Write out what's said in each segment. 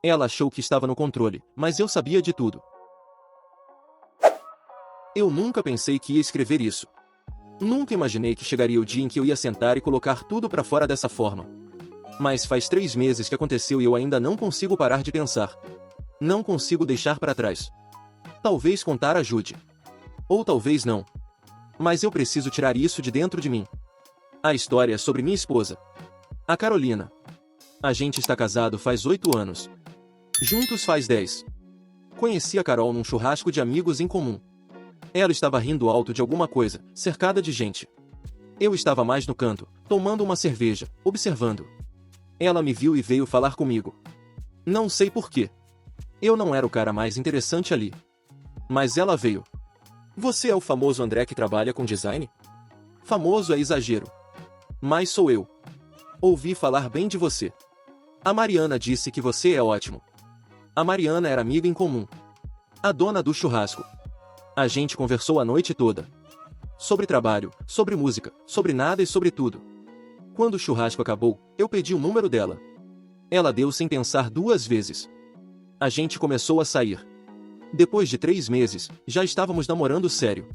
Ela achou que estava no controle, mas eu sabia de tudo. Eu nunca pensei que ia escrever isso. Nunca imaginei que chegaria o dia em que eu ia sentar e colocar tudo pra fora dessa forma. Mas faz 3 meses que aconteceu e eu ainda não consigo parar de pensar. Não consigo deixar pra trás. Talvez contar ajude. Ou talvez não. Mas eu preciso tirar isso de dentro de mim. A história é sobre minha esposa, a Carolina. A gente está casado faz 8 anos. Juntos faz 10. Conheci a Carol num churrasco de amigos em comum. Ela estava rindo alto de alguma coisa, cercada de gente. Eu estava mais no canto, tomando uma cerveja, observando. Ela me viu e veio falar comigo. Não sei porquê. Eu não era o cara mais interessante ali. Mas ela veio. Você é o famoso André que trabalha com design? Famoso é exagero. Mas sou eu. Ouvi falar bem de você. A Mariana disse que você é ótimo. A Mariana era amiga em comum. A dona do churrasco. A gente conversou a noite toda. Sobre trabalho, sobre música, sobre nada e sobre tudo. Quando o churrasco acabou, eu pedi o número dela. Ela deu sem pensar 2 vezes. A gente começou a sair. Depois de 3 meses, já estávamos namorando sério.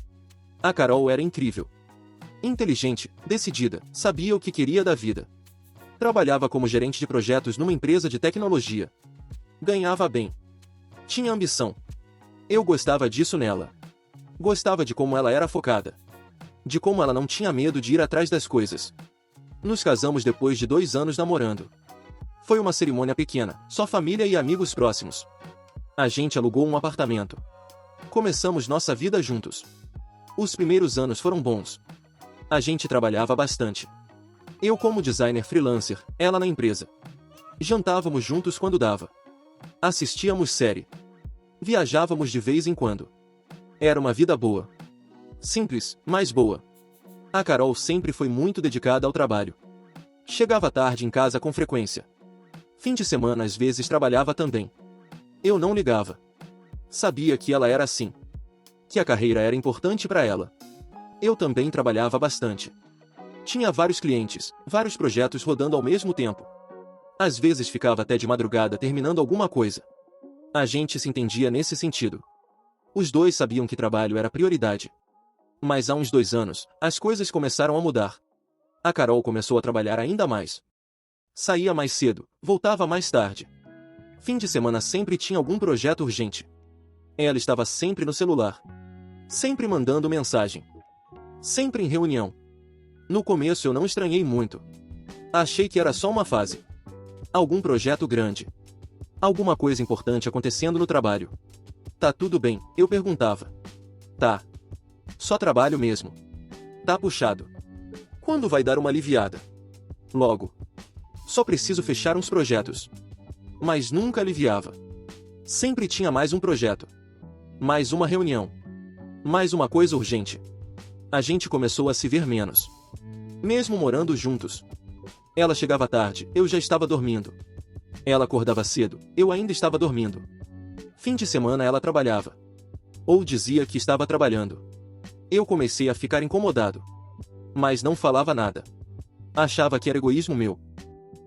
A Carol era incrível. Inteligente, decidida, sabia o que queria da vida. Trabalhava como gerente de projetos numa empresa de tecnologia. Ganhava bem. Tinha ambição. Eu gostava disso nela. Gostava de como ela era focada. De como ela não tinha medo de ir atrás das coisas. Nos casamos depois de 2 anos namorando. Foi uma cerimônia pequena, só família e amigos próximos. A gente alugou um apartamento. Começamos nossa vida juntos. Os primeiros anos foram bons. A gente trabalhava bastante. Eu como designer freelancer, ela na empresa. Jantávamos juntos quando dava. Assistíamos série. Viajávamos de vez em quando. Era uma vida boa. Simples, mas boa. A Carol sempre foi muito dedicada ao trabalho. Chegava tarde em casa com frequência. Fim de semana às vezes trabalhava também. Eu não ligava. Sabia que ela era assim. Que a carreira era importante para ela. Eu também trabalhava bastante. Tinha vários clientes, vários projetos rodando ao mesmo tempo. Às vezes ficava até de madrugada terminando alguma coisa. A gente se entendia nesse sentido. Os dois sabiam que trabalho era prioridade. Mas há uns 2 anos, as coisas começaram a mudar. A Carol começou a trabalhar ainda mais. Saía mais cedo, voltava mais tarde. Fim de semana sempre tinha algum projeto urgente. Ela estava sempre no celular. Sempre mandando mensagem. Sempre em reunião. No começo eu não estranhei muito. Achei que era só uma fase. Algum projeto grande. Alguma coisa importante acontecendo no trabalho. Tá tudo bem, eu perguntava. Tá. Só trabalho mesmo. Tá puxado. Quando vai dar uma aliviada? Logo. Só preciso fechar uns projetos. Mas nunca aliviava. Sempre tinha mais um projeto. Mais uma reunião. Mais uma coisa urgente. A gente começou a se ver menos. Mesmo morando juntos. Ela chegava tarde, eu já estava dormindo. Ela acordava cedo, eu ainda estava dormindo. Fim de semana ela trabalhava. Ou dizia que estava trabalhando. Eu comecei a ficar incomodado. Mas não falava nada. Achava que era egoísmo meu.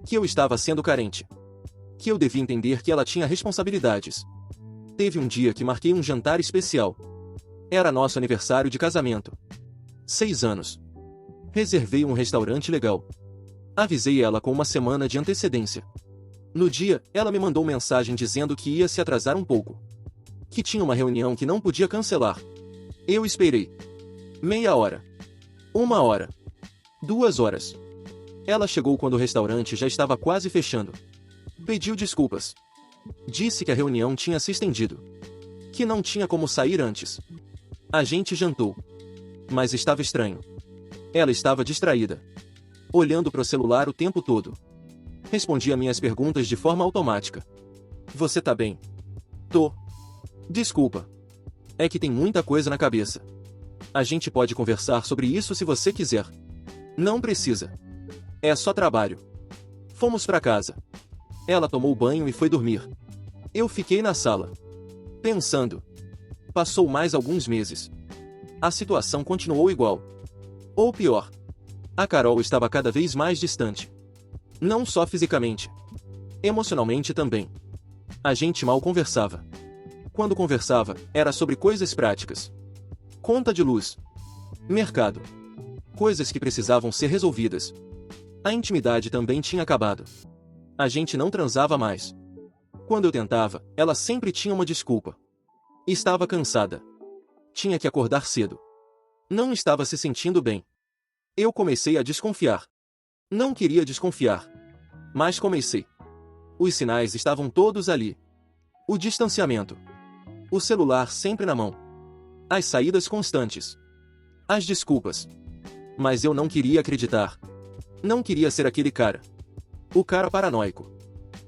Que eu estava sendo carente. Que eu devia entender que ela tinha responsabilidades. Teve um dia que marquei um jantar especial. Era nosso aniversário de casamento. 6 anos. Reservei um restaurante legal. Avisei ela com uma semana de antecedência. No dia, ela me mandou mensagem dizendo que ia se atrasar um pouco. Que tinha uma reunião que não podia cancelar. Eu esperei. Meia hora. 1 hora. 2 horas. Ela chegou quando o restaurante já estava quase fechando. Pediu desculpas. Disse que a reunião tinha se estendido. Que não tinha como sair antes. A gente jantou. Mas estava estranho. Ela estava distraída. Olhando para o celular o tempo todo. Respondia minhas perguntas de forma automática. Você tá bem? Tô. Desculpa. É que tem muita coisa na cabeça. A gente pode conversar sobre isso se você quiser. Não precisa. É só trabalho. Fomos para casa. Ela tomou banho e foi dormir. Eu fiquei na sala. Pensando. Passou mais alguns meses. A situação continuou igual. Ou pior. A Carol estava cada vez mais distante. Não só fisicamente. Emocionalmente também. A gente mal conversava. Quando conversava, era sobre coisas práticas. Conta de luz. Mercado. Coisas que precisavam ser resolvidas. A intimidade também tinha acabado. A gente não transava mais. Quando eu tentava, ela sempre tinha uma desculpa. Estava cansada. Tinha que acordar cedo. Não estava se sentindo bem. Eu comecei a desconfiar. Não queria desconfiar. Mas comecei. Os sinais estavam todos ali. O distanciamento. O celular sempre na mão. As saídas constantes. As desculpas. Mas eu não queria acreditar. Não queria ser aquele cara. O cara paranoico.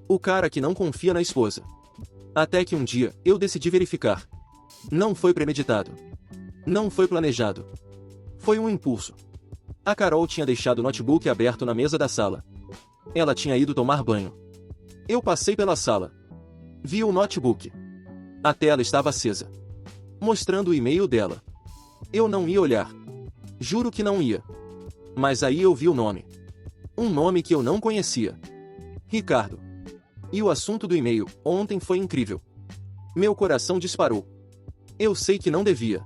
O cara que não confia na esposa. Até que um dia, eu decidi verificar. Não foi premeditado. Não foi planejado. Foi um impulso. A Carol tinha deixado o notebook aberto na mesa da sala. Ela tinha ido tomar banho. Eu passei pela sala. Vi o notebook. A tela estava acesa, mostrando o e-mail dela. Eu não ia olhar. Juro que não ia. Mas aí eu vi o nome. Um nome que eu não conhecia. Ricardo. E o assunto do e-mail, ontem, foi incrível. Meu coração disparou. Eu sei que não devia.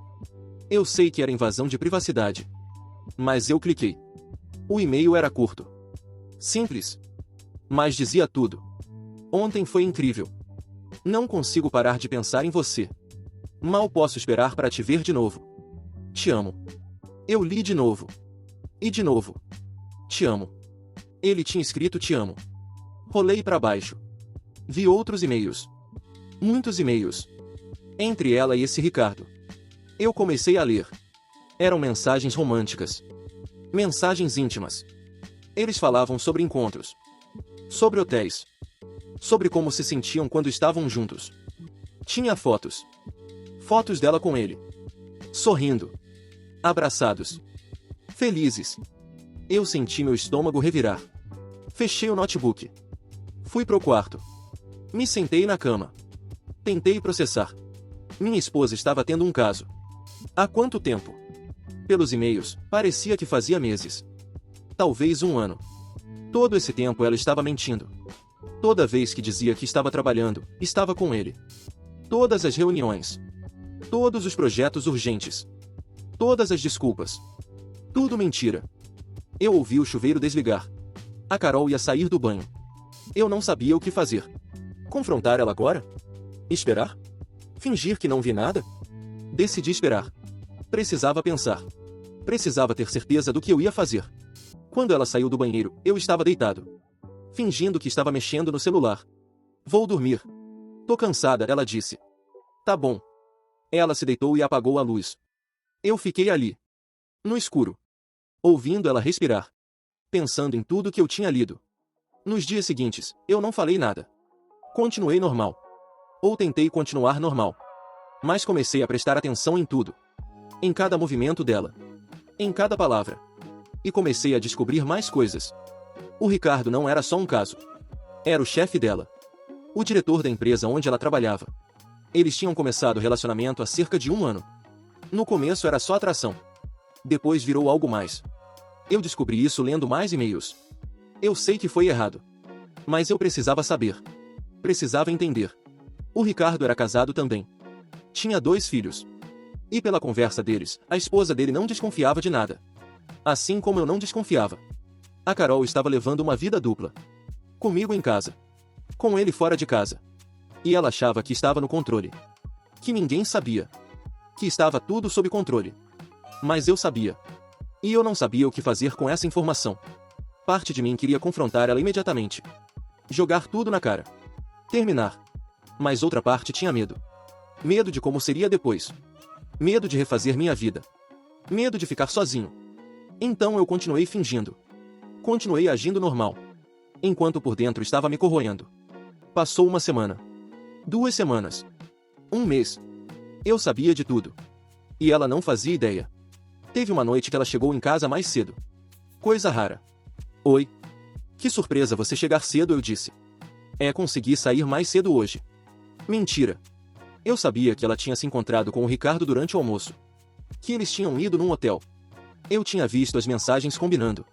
Eu sei que era invasão de privacidade. Mas eu cliquei. O e-mail era curto. Simples. Mas dizia tudo. Ontem foi incrível. Não consigo parar de pensar em você. Mal posso esperar para te ver de novo. Te amo. Eu li de novo. E de novo. Te amo. Ele tinha escrito te amo. Rolei para baixo. Vi outros e-mails. Muitos e-mails. Entre ela e esse Ricardo. Eu comecei a ler. Eram mensagens românticas. Mensagens íntimas. Eles falavam sobre encontros. Sobre hotéis. Sobre como se sentiam quando estavam juntos. Tinha fotos. Fotos dela com ele. Sorrindo. Abraçados. Felizes. Eu senti meu estômago revirar. Fechei o notebook. Fui pro quarto. Me sentei na cama. Tentei processar. Minha esposa estava tendo um caso. Há quanto tempo? Pelos e-mails, parecia que fazia meses. Talvez um ano. Todo esse tempo ela estava mentindo. Toda vez que dizia que estava trabalhando, estava com ele. Todas as reuniões. Todos os projetos urgentes. Todas as desculpas. Tudo mentira. Eu ouvi o chuveiro desligar. A Carol ia sair do banho. Eu não sabia o que fazer. Confrontar ela agora? Esperar? Fingir que não vi nada? Decidi esperar. Precisava pensar. Precisava ter certeza do que eu ia fazer. Quando ela saiu do banheiro, eu estava deitado. Fingindo que estava mexendo no celular. Vou dormir. Tô cansada, ela disse. Tá bom. Ela se deitou e apagou a luz. Eu fiquei ali. No escuro. Ouvindo ela respirar. Pensando em tudo que eu tinha lido. Nos dias seguintes, eu não falei nada. Continuei normal. Ou tentei continuar normal. Mas comecei a prestar atenção em tudo. Em cada movimento dela. Em cada palavra. E comecei a descobrir mais coisas. O Ricardo não era só um caso. Era o chefe dela. O diretor da empresa onde ela trabalhava. Eles tinham começado o relacionamento há cerca de um ano. No começo era só atração. Depois virou algo mais. Eu descobri isso lendo mais e-mails. Eu sei que foi errado. Mas eu precisava saber. Precisava entender. O Ricardo era casado também. Tinha 2 filhos. E pela conversa deles, a esposa dele não desconfiava de nada. Assim como eu não desconfiava. A Carol estava levando uma vida dupla. Comigo em casa. Com ele fora de casa. E ela achava que estava no controle. Que ninguém sabia. Que estava tudo sob controle. Mas eu sabia. E eu não sabia o que fazer com essa informação. Parte de mim queria confrontar ela imediatamente. Jogar tudo na cara. Terminar. Mas outra parte tinha medo. Medo de como seria depois. Medo de refazer minha vida. Medo de ficar sozinho. Então eu continuei fingindo. Continuei agindo normal. Enquanto por dentro estava me corroendo. Passou uma semana. 2 semanas. 1 mês. Eu sabia de tudo. E ela não fazia ideia. Teve uma noite que ela chegou em casa mais cedo. Coisa rara. Oi. Que surpresa você chegar cedo, eu disse. Consegui sair mais cedo hoje. Mentira. Eu sabia que ela tinha se encontrado com o Ricardo durante o almoço. Que eles tinham ido num hotel. Eu tinha visto as mensagens combinando.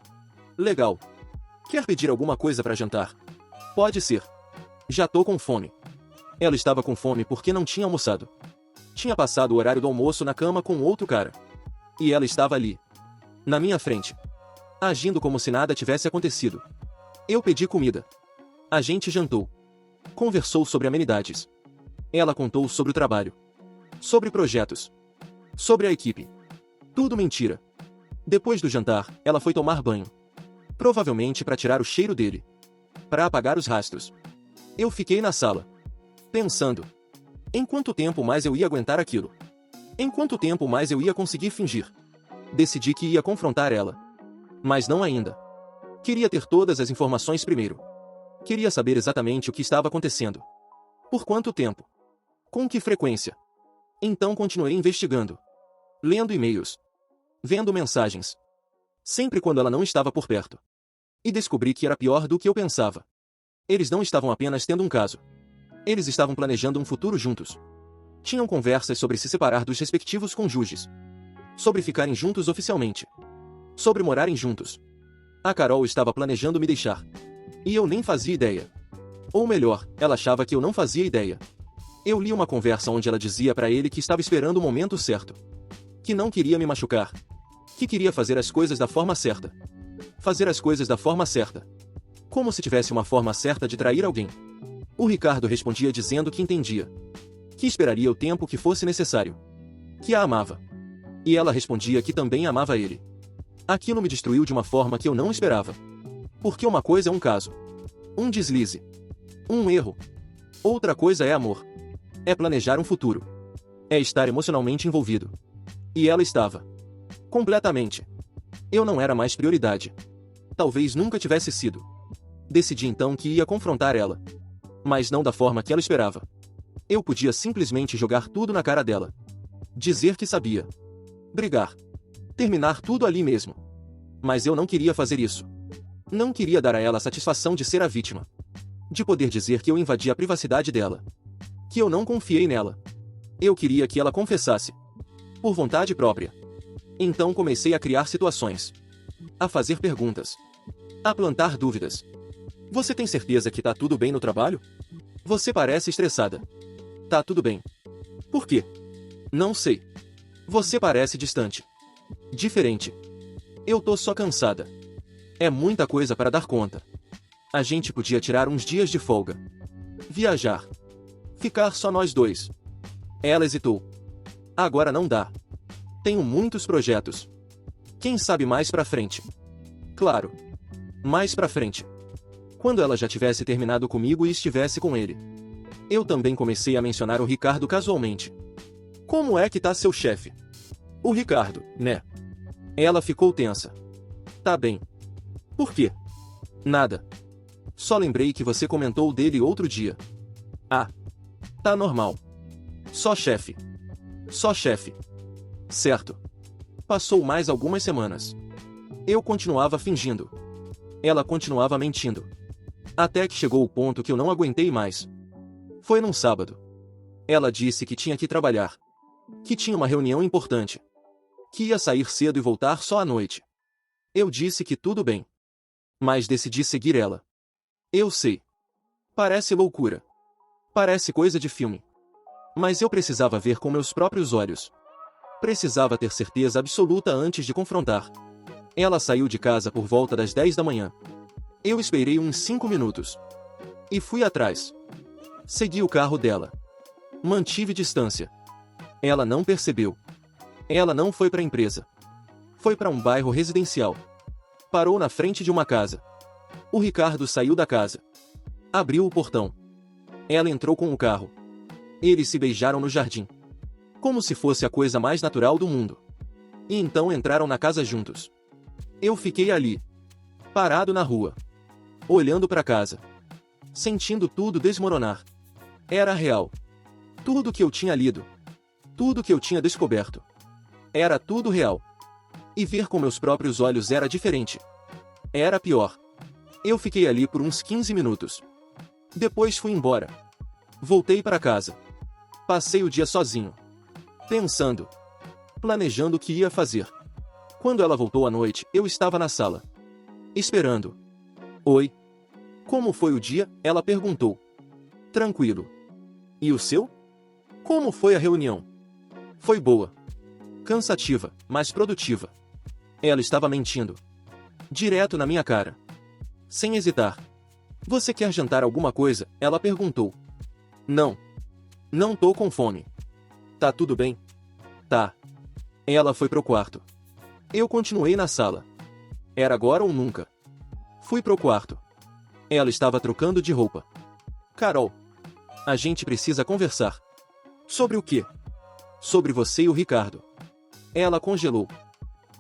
Legal. Quer pedir alguma coisa para jantar? Pode ser. Já tô com fome. Ela estava com fome porque não tinha almoçado. Tinha passado o horário do almoço na cama com outro cara. E ela estava ali, na minha frente, agindo como se nada tivesse acontecido. Eu pedi comida. A gente jantou. Conversou sobre amenidades. Ela contou sobre o trabalho. Sobre projetos. Sobre a equipe. Tudo mentira. Depois do jantar, ela foi tomar banho. Provavelmente para tirar o cheiro dele. Para apagar os rastros. Eu fiquei na sala, pensando. Em quanto tempo mais eu ia aguentar aquilo? Em quanto tempo mais eu ia conseguir fingir? Decidi que ia confrontar ela. Mas não ainda. Queria ter todas as informações primeiro. Queria saber exatamente o que estava acontecendo. Por quanto tempo? Com que frequência? Então continuei investigando. Lendo e-mails. Vendo mensagens. Sempre quando ela não estava por perto. E descobri que era pior do que eu pensava. Eles não estavam apenas tendo um caso. Eles estavam planejando um futuro juntos. Tinham conversas sobre se separar dos respectivos cônjuges. Sobre ficarem juntos oficialmente. Sobre morarem juntos. A Carol estava planejando me deixar. E eu nem fazia ideia. Ou melhor, ela achava que eu não fazia ideia. Eu li uma conversa onde ela dizia para ele que estava esperando o momento certo. Que não queria me machucar. Que queria fazer as coisas da forma certa. Fazer as coisas da forma certa. Como se tivesse uma forma certa de trair alguém. O Ricardo respondia dizendo que entendia. Que esperaria o tempo que fosse necessário. Que a amava. E ela respondia que também amava ele. Aquilo me destruiu de uma forma que eu não esperava. Porque uma coisa é um caso. Um deslize. Um erro. Outra coisa é amor. É planejar um futuro. É estar emocionalmente envolvido. E ela estava. Completamente. Eu não era mais prioridade. Talvez nunca tivesse sido. Decidi então que ia confrontar ela. Mas não da forma que ela esperava. Eu podia simplesmente jogar tudo na cara dela. Dizer que sabia. Brigar. Terminar tudo ali mesmo. Mas eu não queria fazer isso. Não queria dar a ela a satisfação de ser a vítima. De poder dizer que eu invadi a privacidade dela. Que eu não confiei nela. Eu queria que ela confessasse. Por vontade própria. Então comecei a criar situações. A fazer perguntas. A plantar dúvidas. Você tem certeza que tá tudo bem no trabalho? Você parece estressada. Tá tudo bem. Por quê? Não sei. Você parece distante. Diferente. Eu tô só cansada. É muita coisa para dar conta. A gente podia tirar uns dias de folga. Viajar. Ficar só nós dois. Ela hesitou. Agora não dá. Tenho muitos projetos. Quem sabe mais pra frente? Claro. Mais pra frente. Quando ela já tivesse terminado comigo e estivesse com ele. Eu também comecei a mencionar o Ricardo casualmente. Como é que tá seu chefe? O Ricardo, né? Ela ficou tensa. Tá bem. Por quê? Nada. Só lembrei que você comentou dele outro dia. Ah. Tá normal. Só chefe. Só chefe. Certo. Passou mais algumas semanas. Eu continuava fingindo. Ela continuava mentindo. Até que chegou o ponto que eu não aguentei mais. Foi num sábado. Ela disse que tinha que trabalhar. Que tinha uma reunião importante. Que ia sair cedo e voltar só à noite. Eu disse que tudo bem. Mas decidi seguir ela. Eu sei. Parece loucura. Parece coisa de filme. Mas eu precisava ver com meus próprios olhos. Precisava ter certeza absoluta antes de confrontar. Ela saiu de casa por volta das 10 da manhã. Eu esperei uns 5 minutos. E fui atrás. Segui o carro dela. Mantive distância. Ela não percebeu. Ela não foi para a empresa. Foi para um bairro residencial. Parou na frente de uma casa. O Ricardo saiu da casa. Abriu o portão. Ela entrou com o carro. Eles se beijaram no jardim. Como se fosse a coisa mais natural do mundo. E então entraram na casa juntos. Eu fiquei ali. Parado na rua. Olhando para casa. Sentindo tudo desmoronar. Era real. Tudo que eu tinha lido. Tudo que eu tinha descoberto. Era tudo real. E ver com meus próprios olhos era diferente. Era pior. Eu fiquei ali por uns 15 minutos. Depois fui embora. Voltei para casa. Passei o dia sozinho. Pensando. Planejando o que ia fazer. Quando ela voltou à noite, eu estava na sala. Esperando. Oi. Como foi o dia? Ela perguntou. Tranquilo. E o seu? Como foi a reunião? Foi boa. Cansativa, mas produtiva. Ela estava mentindo. Direto na minha cara. Sem hesitar. Você quer jantar alguma coisa? Ela perguntou. Não. Não tô com fome. Tá tudo bem? Tá. Ela foi pro quarto. Eu continuei na sala. Era agora ou nunca. Fui pro quarto. Ela estava trocando de roupa. Carol. A gente precisa conversar. Sobre o quê? Sobre você e o Ricardo. Ela congelou.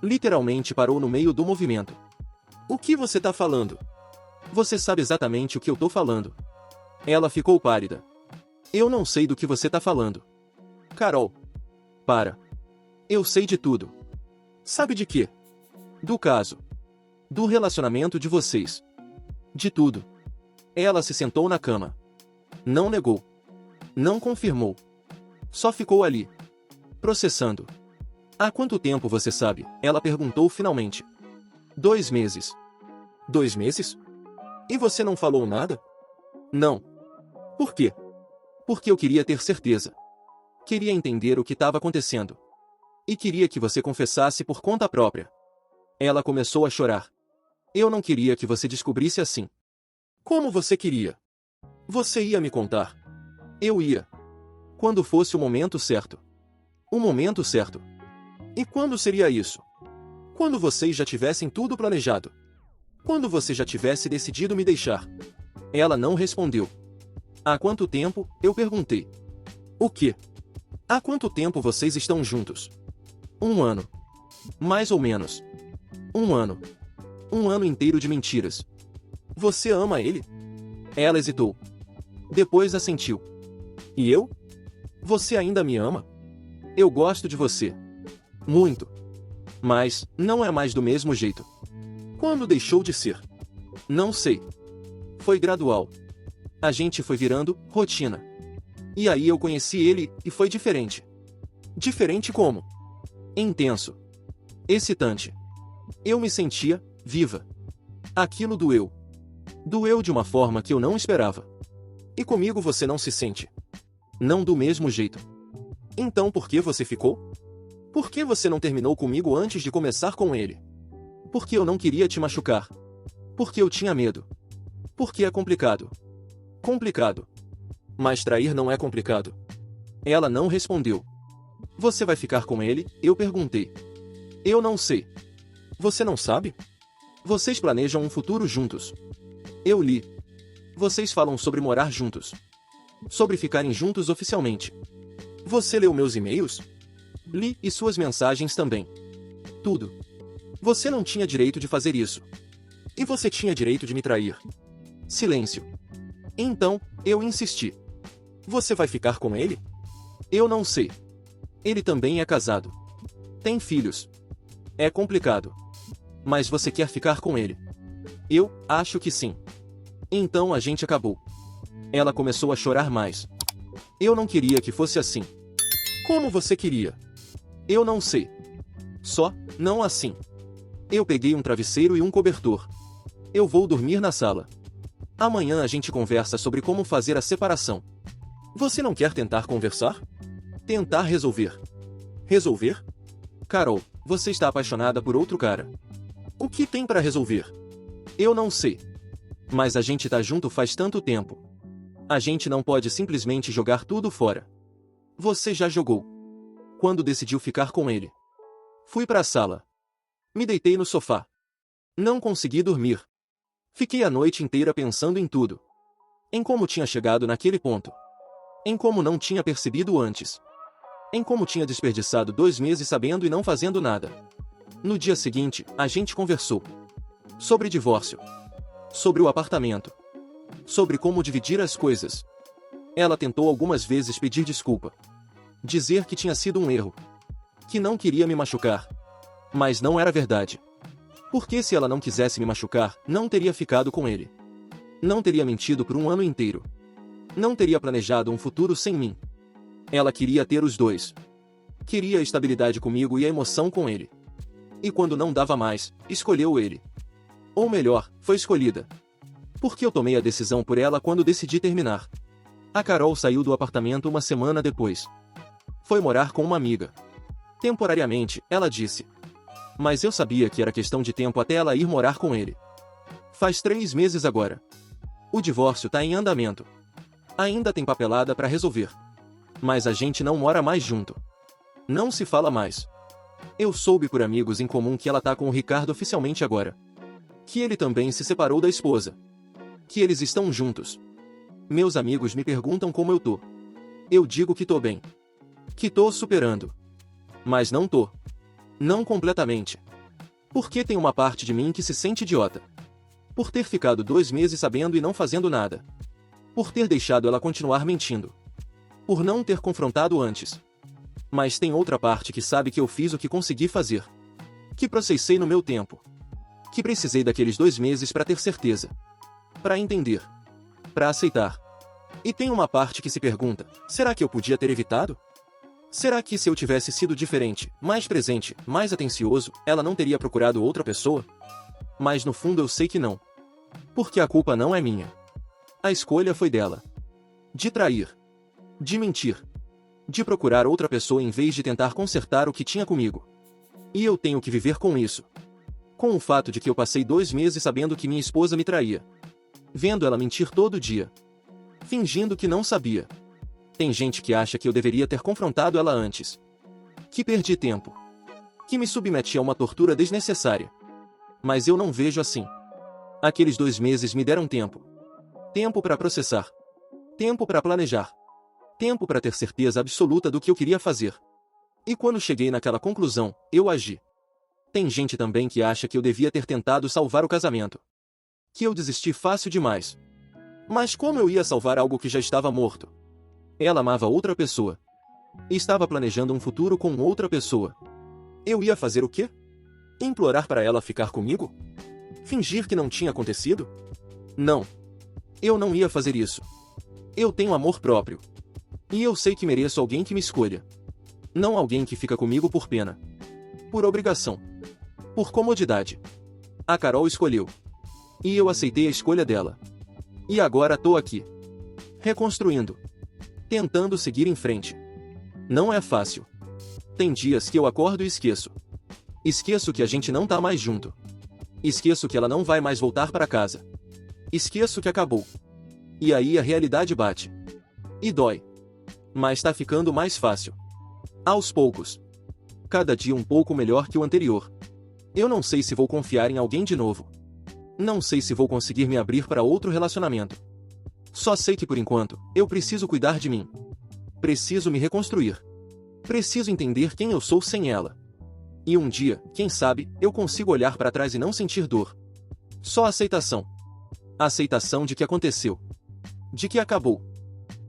Literalmente parou no meio do movimento. O que você tá falando? Você sabe exatamente o que eu tô falando. Ela ficou pálida. Eu não sei do que você tá falando. Carol. Para. Eu sei de tudo. Sabe de quê? Do caso. Do relacionamento de vocês. De tudo. Ela se sentou na cama. Não negou. Não confirmou. Só ficou ali. Processando. Há quanto tempo você sabe? Ela perguntou finalmente. 2 meses. 2 meses? E você não falou nada? Não. Por quê? Porque eu queria ter certeza. Queria entender o que estava acontecendo. E queria que você confessasse por conta própria. Ela começou a chorar. Eu não queria que você descobrisse assim. Como você queria? Você ia me contar. Eu ia. Quando fosse o momento certo. O momento certo. E quando seria isso? Quando vocês já tivessem tudo planejado. Quando você já tivesse decidido me deixar. Ela não respondeu. Há quanto tempo? Eu perguntei. O quê? Há quanto tempo vocês estão juntos? 1 ano. Mais ou menos. 1 ano. 1 ano inteiro de mentiras. Você ama ele? Ela hesitou. Depois assentiu. E eu? Você ainda me ama? Eu gosto de você. Muito. Mas, não é mais do mesmo jeito. Quando deixou de ser? Não sei. Foi gradual. A gente foi virando rotina. E aí eu conheci ele, e foi diferente. Diferente como? Intenso. Excitante. Eu me sentia viva. Aquilo doeu. Doeu de uma forma que eu não esperava. E comigo você não se sente. Não do mesmo jeito. Então por que você ficou? Por que você não terminou comigo antes de começar com ele? Porque eu não queria te machucar. Porque eu tinha medo. Porque é complicado. Complicado. Mas trair não é complicado. Ela não respondeu. Você vai ficar com ele? Eu perguntei. Eu não sei. Você não sabe? Vocês planejam um futuro juntos. Eu li. Vocês falam sobre morar juntos. Sobre ficarem juntos oficialmente. Você leu meus e-mails? Li, e suas mensagens também. Tudo. Você não tinha direito de fazer isso. E você tinha direito de me trair. Silêncio. Então, eu insisti. Você vai ficar com ele? Eu não sei. Ele também é casado. Tem filhos. É complicado. Mas você quer ficar com ele? Eu acho que sim. Então a gente acabou. Ela começou a chorar mais. Eu não queria que fosse assim. Como você queria? Eu não sei. Só, não assim. Eu peguei um travesseiro e um cobertor. Eu vou dormir na sala. Amanhã a gente conversa sobre como fazer a separação. Você não quer tentar conversar? Tentar resolver. Resolver? Carol, você está apaixonada por outro cara. O que tem para resolver? Eu não sei. Mas a gente tá junto faz tanto tempo. A gente não pode simplesmente jogar tudo fora. Você já jogou. Quando decidiu ficar com ele. Fui para a sala. Me deitei no sofá. Não consegui dormir. Fiquei a noite inteira pensando em tudo. Em como tinha chegado naquele ponto. Em como não tinha percebido antes. Em como tinha desperdiçado 2 meses sabendo e não fazendo nada. No dia seguinte, a gente conversou. Sobre divórcio. Sobre o apartamento. Sobre como dividir as coisas. Ela tentou algumas vezes pedir desculpa. Dizer que tinha sido um erro. Que não queria me machucar. Mas não era verdade. Porque se ela não quisesse me machucar, não teria ficado com ele. Não teria mentido por 1 ano inteiro. Não teria planejado um futuro sem mim. Ela queria ter os dois. Queria a estabilidade comigo e a emoção com ele. E quando não dava mais, escolheu ele. Ou melhor, foi escolhida. Porque eu tomei a decisão por ela quando decidi terminar. A Carol saiu do apartamento uma semana depois. Foi morar com uma amiga. Temporariamente, ela disse. Mas eu sabia que era questão de tempo até ela ir morar com ele. Faz 3 meses agora. O divórcio tá em andamento. Ainda tem papelada pra resolver. Mas a gente não mora mais junto. Não se fala mais. Eu soube por amigos em comum que ela tá com o Ricardo oficialmente agora. Que ele também se separou da esposa. Que eles estão juntos. Meus amigos me perguntam como eu tô. Eu digo que tô bem. Que tô superando. Mas não tô. Não completamente. Porque tem uma parte de mim que se sente idiota. Por ter ficado 2 meses sabendo e não fazendo nada. Por ter deixado ela continuar mentindo. Por não ter confrontado antes. Mas tem outra parte que sabe que eu fiz o que consegui fazer. Que processei no meu tempo. Que precisei daqueles 2 meses pra ter certeza. Pra entender. Pra aceitar. E tem uma parte que se pergunta, será que eu podia ter evitado? Será que se eu tivesse sido diferente, mais presente, mais atencioso, ela não teria procurado outra pessoa? Mas no fundo eu sei que não. Porque a culpa não é minha. A escolha foi dela. De trair. De mentir. De procurar outra pessoa em vez de tentar consertar o que tinha comigo. E eu tenho que viver com isso. Com o fato de que eu passei 2 meses sabendo que minha esposa me traía. Vendo ela mentir todo dia. Fingindo que não sabia. Tem gente que acha que eu deveria ter confrontado ela antes. Que perdi tempo. Que me submeti a uma tortura desnecessária. Mas eu não vejo assim. Aqueles 2 meses me deram tempo. Tempo para processar. Tempo para planejar. Tempo para ter certeza absoluta do que eu queria fazer. E quando cheguei naquela conclusão, eu agi. Tem gente também que acha que eu devia ter tentado salvar o casamento. Que eu desisti fácil demais. Mas como eu ia salvar algo que já estava morto? Ela amava outra pessoa. Estava planejando um futuro com outra pessoa. Eu ia fazer o quê? Implorar para ela ficar comigo? Fingir que não tinha acontecido? Não. Eu não ia fazer isso. Eu tenho amor próprio. E eu sei que mereço alguém que me escolha. Não alguém que fica comigo por pena. Por obrigação. Por comodidade. A Carol escolheu. E eu aceitei a escolha dela. E agora tô aqui. Reconstruindo. Tentando seguir em frente. Não é fácil. Tem dias que eu acordo e esqueço. Esqueço que a gente não tá mais junto. Esqueço que ela não vai mais voltar para casa. Esqueço que acabou. E aí a realidade bate. E dói. Mas tá ficando mais fácil. Aos poucos. Cada dia um pouco melhor que o anterior. Eu não sei se vou confiar em alguém de novo. Não sei se vou conseguir me abrir para outro relacionamento. Só sei que por enquanto, eu preciso cuidar de mim. Preciso me reconstruir. Preciso entender quem eu sou sem ela. E um dia, quem sabe, eu consigo olhar para trás e não sentir dor. Só aceitação. Aceitação de que aconteceu. De que acabou.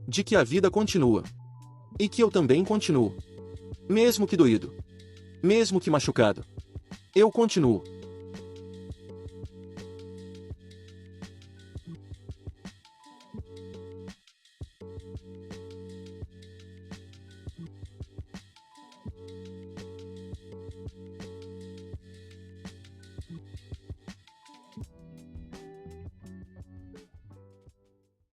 De que a vida continua. E que eu também continuo. Mesmo que doído. Mesmo que machucado. Eu continuo.